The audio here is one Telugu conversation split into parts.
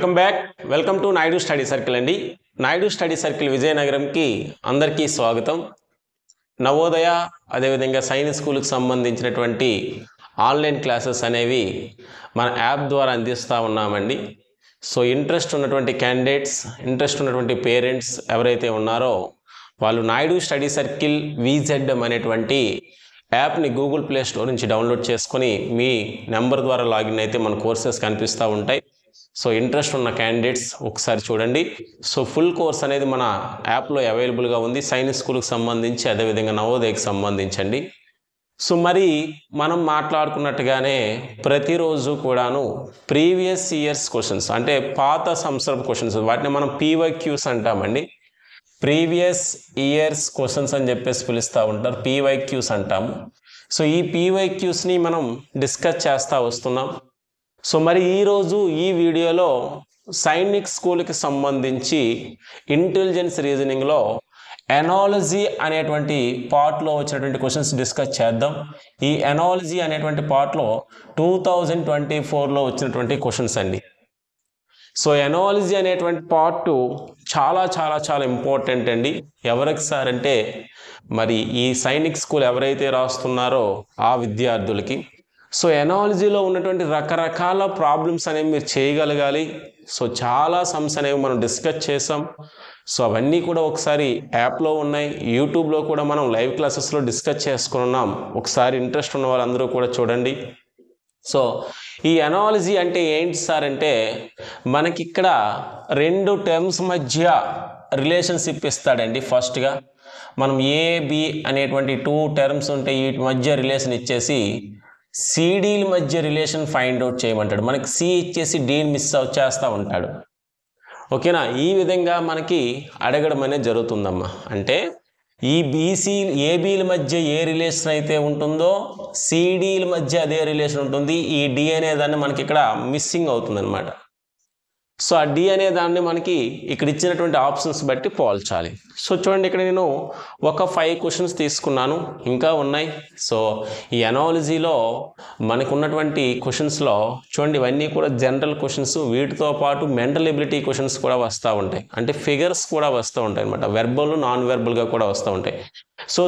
Welcome back. Welcome to Naidu study circle అండి. నాయుడు స్టడీ సర్కిల్ విజయనగరంకి అందరికీ స్వాగతం. నవోదయ అదేవిధంగా సైనిక్ స్కూల్కి సంబంధించినటువంటి ఆన్లైన్ క్లాసెస్ అనేవి మన యాప్ ద్వారా అందిస్తూ ఉన్నామండి. సో ఇంట్రెస్ట్ ఉన్నటువంటి క్యాండిడేట్స్, ఇంట్రెస్ట్ ఉన్నటువంటి పేరెంట్స్ ఎవరైతే ఉన్నారో వాళ్ళు నాయుడు స్టడీ సర్కిల్ VZM అనేటువంటి యాప్ని గూగుల్ ప్లే స్టోర్ నుంచి డౌన్లోడ్ చేసుకొని మీ నెంబర్ ద్వారా లాగిన్ అయితే మన కోర్సెస్ కనిపిస్తూ ఉంటాయి. సో ఇంట్రెస్ట్ ఉన్న క్యాండిడేట్స్ ఒకసారి చూడండి. సో ఫుల్ కోర్స్ అనేది మన యాప్లో అవైలబుల్గా ఉంది, సైనిక్ స్కూల్కి సంబంధించి అదేవిధంగా నవోదయకి సంబంధించండి. సో మరి మనం మాట్లాడుకున్నట్టుగానే ప్రతిరోజు కూడాను ప్రీవియస్ ఇయర్స్ క్వశ్చన్స్ అంటే పాత సంవత్సరపు క్వశ్చన్స్, వాటిని మనం PYQs అంటామండి. ప్రీవియస్ ఇయర్స్ క్వశ్చన్స్ అని చెప్పేసి పిలుస్తూ ఉంటారు, PYQs అంటాము. సో ఈ PYQsని మనం డిస్కస్ చేస్తూ వస్తున్నాం. సో మరి ఈరోజు ఈ వీడియోలో సైనిక్ స్కూల్కి సంబంధించి ఇంటెలిజెన్స్ రీజనింగ్లో ఎనాలజీ అనేటువంటి పార్ట్లో వచ్చినటువంటి క్వశ్చన్స్ డిస్కస్ చేద్దాం. ఈ ఎనాలజీ అనేటువంటి పార్ట్లో 2024లో వచ్చినటువంటి క్వశ్చన్స్ అండి. సో ఎనాలజీ అనేటువంటి పార్ట్ చాలా చాలా చాలా ఇంపార్టెంట్ అండి. ఎవరికి సార్ అంటే మరి ఈ సైనిక్ స్కూల్ ఎవరైతే రాస్తున్నారో ఆ విద్యార్థులకి. సో ఎనాలజీలో ఉన్నటువంటి రకరకాల ప్రాబ్లమ్స్ అనేవి మీరు చేయగలగాలి. సో చాలా సమ్స్ అనేవి మనం డిస్కస్ చేసాం. సో అవన్నీ కూడా ఒకసారి యాప్లో ఉన్నాయి, యూట్యూబ్లో కూడా మనం లైవ్ క్లాసెస్లో డిస్కస్ చేసుకున్నాం. ఒకసారి ఇంట్రెస్ట్ ఉన్న వాళ్ళందరూ కూడా చూడండి. సో ఈ ఎనాలజీ అంటే ఏంటి సార్ అంటే మనకి ఇక్కడ రెండు టర్మ్స్ మధ్య రిలేషన్షిప్ ఇస్తాడండి. ఫస్ట్గా మనం AB అనేటువంటి 2 టర్మ్స్ ఉంటే వీటి మధ్య రిలేషన్ ఇచ్చేసి CDల మధ్య రిలేషన్ ఫైండ్ అవుట్ చేయమంటాడు. మనకి C ఇచ్చేసి Dని మిస్ అవుట్ చేస్తూ ఉంటాడు. ఓకేనా? ఈ విధంగా మనకి అడగడం అనేది జరుగుతుందమ్మా. అంటే ఈ ABల మధ్య ఏ రిలేషన్ అయితే ఉంటుందో CDల మధ్య అదే రిలేషన్ ఉంటుంది. ఈ D అనే దాన్ని మనకి ఇక్కడ మిస్సింగ్ అవుతుంది అనమాట. సో ఆ D అనే దాన్ని మనకి ఇక్కడ ఇచ్చినటువంటి ఆప్షన్స్ బట్టి పోల్చాలి. సో చూడండి, ఇక్కడ నేను ఒక 5 క్వశ్చన్స్ తీసుకున్నాను, ఇంకా ఉన్నాయి. సో ఈ ఎనాలజీలో మనకు ఉన్నటువంటి క్వశ్చన్స్లో చూడండి, ఇవన్నీ కూడా జనరల్ క్వశ్చన్స్, వీటితో పాటు మెంటల్ ఎబిలిటీ క్వశ్చన్స్ కూడా వస్తూ ఉంటాయి. అంటే ఫిగర్స్ కూడా వస్తూ ఉంటాయి అనమాట, వెర్బల్ నాన్ వెర్బల్గా కూడా వస్తూ ఉంటాయి. సో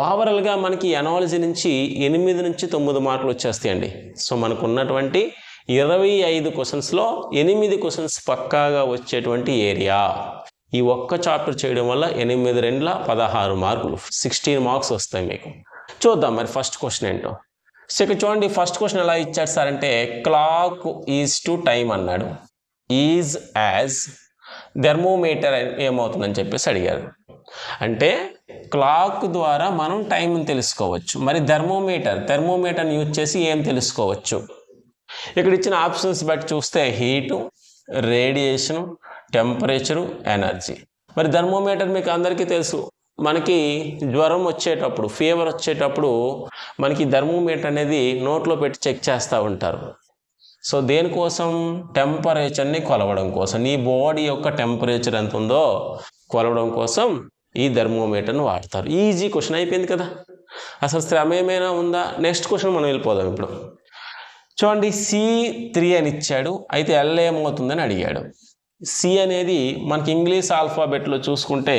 ఓవరాల్గా మనకి ఎనాలజీ నుంచి 8 నుంచి 9 మార్కులు వచ్చేస్తాయండి. సో మనకు ఉన్నటువంటి 25 క్వశ్చన్స్లో 8 క్వశ్చన్స్ పక్కాగా వచ్చేటువంటి ఏరియా. ఈ ఒక్క చాప్టర్ చేయడం వల్ల 8 2 16 మార్కులు, 16 మార్క్స్ వస్తాయి మీకు. చూద్దాం మరి ఫస్ట్ క్వశ్చన్ ఏంటో. సో ఇక్కడ చూడండి, ఫస్ట్ క్వశ్చన్ ఎలా ఇచ్చాడు సార్ అంటే క్లాక్ ఈజ్ టు టైం అన్నాడు. ఈజ్ యాజ్ థెర్మోమీటర్ ఏమవుతుందని చెప్పేసి అడిగారు. అంటే క్లాక్ ద్వారా మనం టైంని తెలుసుకోవచ్చు. మరి థెర్మోమీటర్ని యూజ్ చేసి ఏం తెలుసుకోవచ్చు? ఇక్కడ ఇచ్చిన ఆప్షన్స్ బట్టి చూస్తే హీటు, రేడియేషను, టెంపరేచరు, ఎనర్జీ. మరి థర్మోమీటర్ మీకు అందరికీ తెలుసు, మనకి జ్వరం వచ్చేటప్పుడు, ఫీవర్ వచ్చేటప్పుడు మనకి థర్మోమీటర్ అనేది నోట్లో పెట్టి చెక్ చేస్తూ ఉంటారు. సో దేనికోసం? టెంపరేచర్ని కొలవడం కోసం. నీ బాడీ యొక్క టెంపరేచర్ ఎంత ఉందో కొలవడం కోసం ఈ థర్మోమీటర్ని వాడతారు. ఈజీ క్వశ్చన్ అయిపోయింది కదా, అసలు శ్రమ ఏమైనా ఉందా? నెక్స్ట్ క్వశ్చన్ మనం వెళ్ళిపోదాం. ఇప్పుడు చూడండి, C3 అని ఇచ్చాడు, అయితే L ఏమవుతుందని అడిగాడు. C అనేది మనకి ఇంగ్లీష్ ఆల్ఫాబెట్లో చూసుకుంటే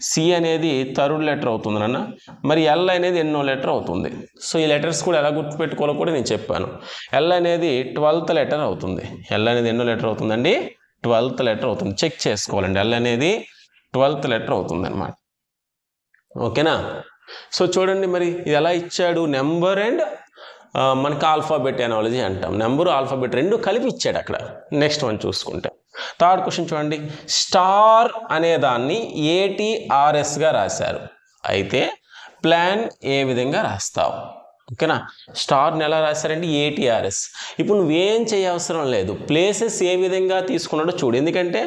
C అనేది థర్డ్ లెటర్ అవుతుంది నాన్న, మరి L అనేది ఎన్నో లెటర్ అవుతుంది. సో ఈ లెటర్స్ కూడా ఎలా గుర్తుపెట్టుకోవాలో కూడా నేను చెప్పాను. L అనేది 12th లెటర్ అవుతుంది. L అనేది ఎన్నో లెటర్ అవుతుందండి? 12th లెటర్ అవుతుంది. చెక్ చేసుకోవాలండి, L అనేది 12th లెటర్ అవుతుంది అనమాట. ఓకేనా? సో చూడండి, మరి ఇది ఎలా ఇచ్చాడు? నెంబర్ అండ్ మనకి ఆల్ఫాబెట్ ఎనాలజీ అంటాం. నెంబరు ఆల్ఫాబెట్ రెండు కలిపి ఇచ్చాడు అక్కడ. నెక్స్ట్ వన్ చూసుకుంటే థర్డ్ క్వశ్చన్ చూడండి, స్టార్ అనే దాన్ని ATRSగా రాశారు, అయితే ప్లాన్ ఏ విధంగా రాస్తావు? ఓకేనా? స్టార్ని ఎలా రాశారంటే ATRS. ఇప్పుడు నువ్వేం చేయవసరం లేదు, ప్లేసెస్ ఏ విధంగా తీసుకున్నాడో చూడు. ఎందుకంటే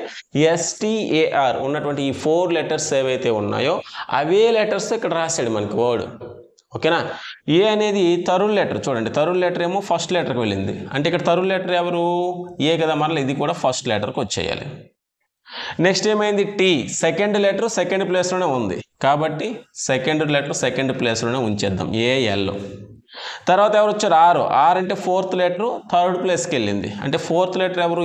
STAR ఉన్నటువంటి ఈ 4 లెటర్స్ ఏవైతే ఉన్నాయో అవే లెటర్స్ ఇక్కడ రాశాడు మనకి వర్డ్. ఓకేనా? ఏ అనేది థర్డ్ లెటర్. చూడండి, థర్డ్ లెటర్ ఏమో ఫస్ట్ లెటర్కి వెళ్ళింది, అంటే ఇక్కడ థర్డ్ లెటర్ ఎవరు? ఏ కదా, మరలా ఇది కూడా ఫస్ట్ లెటర్కి వచ్చేయాలి. నెక్స్ట్ ఏమైంది? T సెకండ్ లెటర్ సెకండ్ ప్లేస్లోనే ఉంది, కాబట్టి సెకండ్ లెటర్ సెకండ్ ప్లేస్లోనే ఉంచేద్దాం, AL. తర్వాత ఎవరు వచ్చారు ఆర్ అంటే ఫోర్త్ లెటర్ థర్డ్ ప్లేస్కి వెళ్ళింది, అంటే ఫోర్త్ లెటర్ ఎవరు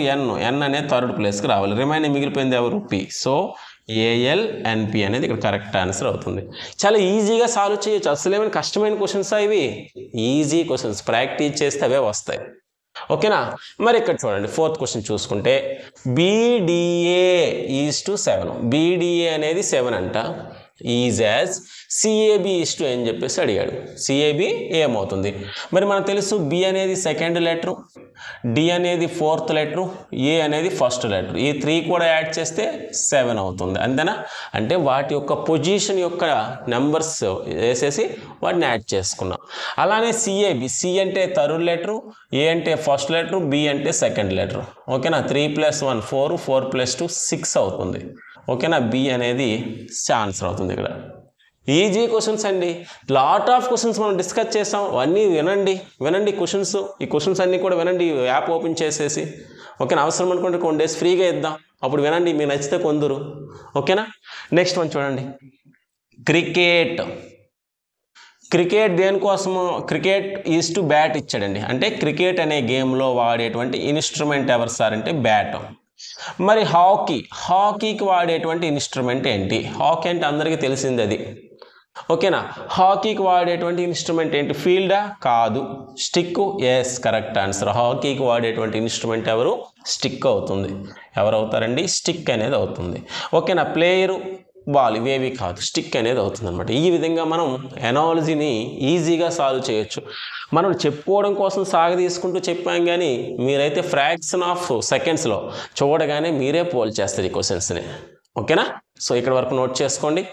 ఎన్ అనేది థర్డ్ ప్లేస్కి రావాలి, రిమైనింగ్ మిగిలిపోయింది ఎవరు పి. సో ALNP అనేది ఇక్కడ కరెక్ట్ ఆన్సర్ అవుతుంది. చాలా ఈజీగా సాల్వ్ చేయొచ్చు, అసలు ఏమైనా కష్టమైన క్వశ్చన్స్ ఇవి, ఈజీ క్వశ్చన్స్, ప్రాక్టీస్ చేస్తే అవే వస్తాయి. ఓకేనా. మరి ఇక్కడ చూడండి ఫోర్త్ క్వశ్చన్ చూసుకుంటే BDA ఈజ్ టు 7, BDA అనేది 7 అంట, is as CAB is to అని చెప్పేసి అడిగాడు. CAB ఏమవుతుంది? మరి మనకు తెలుసు B అనేది సెకండ్ లెటరు, D అనేది ఫోర్త్ లెటరు, A అనేది ఫస్ట్ లెటరు, ఈ 3 కూడా యాడ్ చేస్తే 7 అవుతుంది, అంతేనా? అంటే వాటి యొక్క పొజిషన్ యొక్క నెంబర్స్ వేసేసి వాటిని యాడ్ చేసుకున్నాం. అలానే CAB, C అంటే థర్డ్ లెటరు, A అంటే ఫస్ట్ లెటరు, B అంటే సెకండ్ లెటరు. ఓకేనా. 3 + 1 4, 4 + 2 6 అవుతుంది. ఓకేనా. B అనేది ఆన్సర్ అవుతుంది ఇక్కడ. ఈజీ క్వశ్చన్స్ అండి, లాట్ ఆఫ్ క్వశ్చన్స్ మనం డిస్కస్ చేస్తాం, అవన్నీ వినండి క్వశ్చన్స్, ఈ క్వశ్చన్స్ అన్నీ కూడా వినండి, యాప్ ఓపెన్ చేసేసి. ఓకేనా. అవసరం అనుకుంటే కొన్ని డేస్ ఫ్రీగా ఇద్దాం, అప్పుడు వినండి, మీకు నచ్చితే కొందరు. ఓకేనా. నెక్స్ట్ వన్ చూడండి, క్రికెట్ దేనికోసము? క్రికెట్ ఈజ్ టు బ్యాట్ ఇచ్చాడండి, అంటే క్రికెట్ అనే గేమ్లో వాడేటువంటి ఇన్స్ట్రుమెంట్ ఎవరు సార్ అంటే బ్యాట్. మరి హాకీకి వాడేటువంటి ఇన్స్ట్రుమెంట్ ఏంటి? హాకీ అంటే అందరికీ తెలిసింది అది. ఓకేనా. హాకీకి వాడేటువంటి ఇన్స్ట్రుమెంట్ ఏంటి? ఫీల్డా? కాదు. స్టిక్? Yes, correct answer. హాకీకి వాడేటువంటి ఇన్స్ట్రుమెంట్ ఎవరు? స్టిక్ అవుతుంది. ఎవరు అవుతారండి? స్టిక్ అనేది అవుతుంది. ఓకేనా. ప్లేయరు, బాల్, ఇవేవి కాదు, స్టిక్ అనేది అవుతుంది అనమాట. ఈ విధంగా మనం ఎనాలజీని ఈజీగా సాల్వ్ చేయొచ్చు. మనం చెప్పుకోవడం కోసం సాగదీసుకుంటూ చెప్పాం, కానీ మీరైతే ఫ్రాక్షన్ ఆఫ్ సెకండ్స్లో చూడగానే మీరే పోల్ చేస్తారు ఈ క్వశ్చన్స్ని. ఓకేనా. సో ఇక్కడ వరకు నోట్ చేసుకోండి.